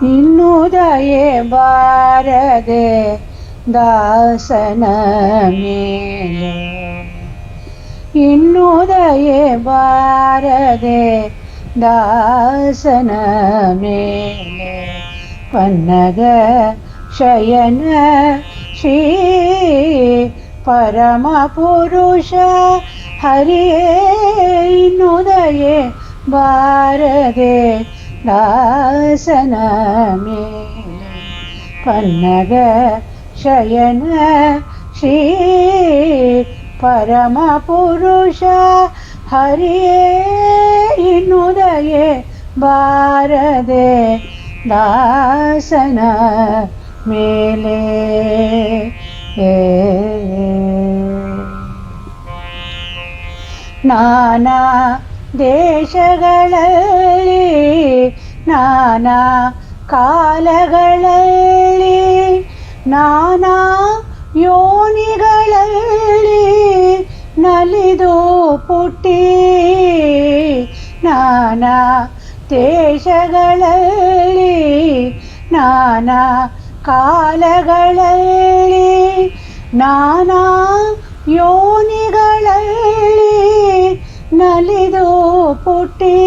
ಇನ್ನುದಯೇ ಬಾರದೆ ದಾಸನ ಮೇಲೆ, ಇನ್ನುದಯೇ ಬಾರದೆ ದಾಸನ ಮೇಲೆ. ಪನ್ನಗ ಶಯನ ಶ್ರೀ ಪರಮ ಪುರುಷ ಹರಿಯೇ, ಇನ್ನುದಯೇ ಬಾರದೆ ದಾಸನ ಮೇಲೆ. ಪನ್ನಗ ಶಯನ ಶ್ರೀ ಪರಮ ಪುರುಷ ಹರಿಯೇ, ಇನ್ನುದಯೇ ಬಾರದೆ ದಾಸನ ಮೇಲೆ. ನಾನಾ ದೇಶಗಳಲ್ಲಿ ನಾನಾ ಕಾಲಗಳಲ್ಲಿ ನಾನಾ ಯೋನಿಗಳಲ್ಲಿ ನಲಿದು ಪುಟ್ಟಿ, ನಾನಾ ದೇಶಗಳಲ್ಲಿ ನಾನಾ ಕಾಲಗಳಲ್ಲಿ ನಾನಾ ಯೋನಿಗಳಲ್ಲಿ ನಲಿದು ಪುಟ್ಟಿ.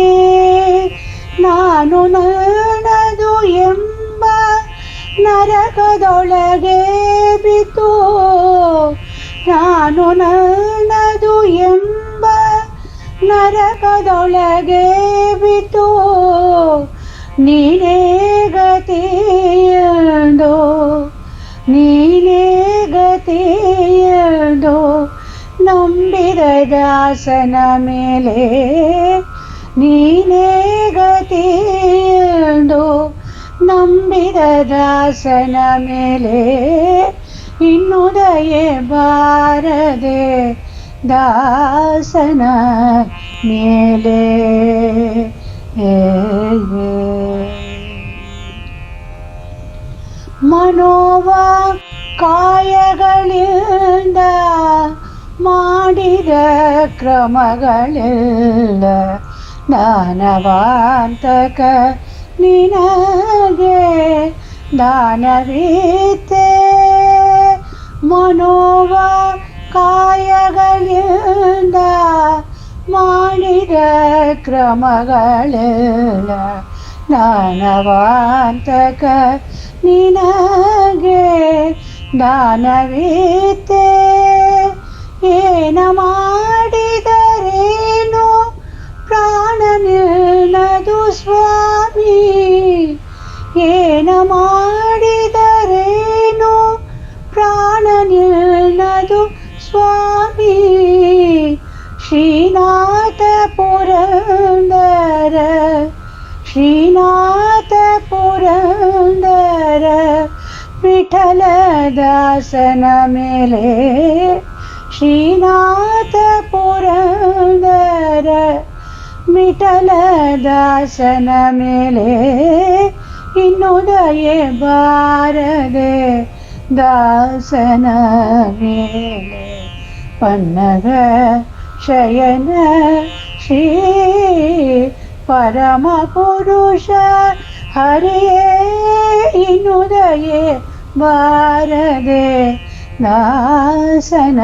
ನಾನು ನನ್ನದು ಎಂಬ ನರಕದೊಳಗೆ ಬಿತ್ತು, ನಾನು ನನ್ನದು ಎಂಬ ನರಕದೊಳಗೆ ಬಿತ್ತು. ನೀನೇ ಗತಿಯೆಂದು, ನೀನೇ ಗತಿಯೆಂದು ನಂಬಿದ ದಾಸನ ಮೇಲೆ, ನೀನೇ ಗತಿಯೆಂದು ನಂಬಿದ ದಾಸನ ಮೇಲೆ. ಇನ್ನುದಯೇ ಬಾರದೆ ದಾಸನ ಮೇಲೆ. ಮನೋವ ಕಾಯಗಳಿಂದ ಮಾಡಿದ ಕ್ರಮಗಳೆಲ್ಲ ದಾನವಾಂತಕ ನಿನಗೆ ದಾನವೀತೆ. ಮನೋವ ಕಾಯಗಳಿಂದ ಮಾಡಿದ ಕ್ರಮಗಳೆಲ್ಲ ದಾನವಾಂತಕ ನಿನಗೆ ದಾನವೀತೆ. ಏನ ಮಾಡಿದರೇನು ಪ್ರಾಣ ನಿನ್ನದು ಸ್ವಾಮಿ, ಏನ ಮಾಡಿದರೇನು ಪ್ರಾಣ ನಿನ್ನದು ಸ್ವಾಮಿ. ಶ್ರೀನಾಥ ಪುರಂದರ, ಶ್ರೀನಾಥ ಪುರಂದರ ವಿಠಲ ದಾಸನ ಮೇಲೆ. ಶ್ರೀನಾಥ ಪುರಂದರ ವಿಠಲ ದಾಸನ ಮೇಲೆ. ಇನ್ನುದಯೇ ಬಾರದೆ ದಾಸನ ಮೇಲೆ. ಪನ್ನಗ ಶಯನ ಶ್ರೀ ಪರಮ ಪುರುಷ ಹರಿಯೇ, ಇನ್ನುದಯೇ ಬಾರದೆ ದಾಸನ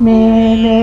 ಮೇಲೆ.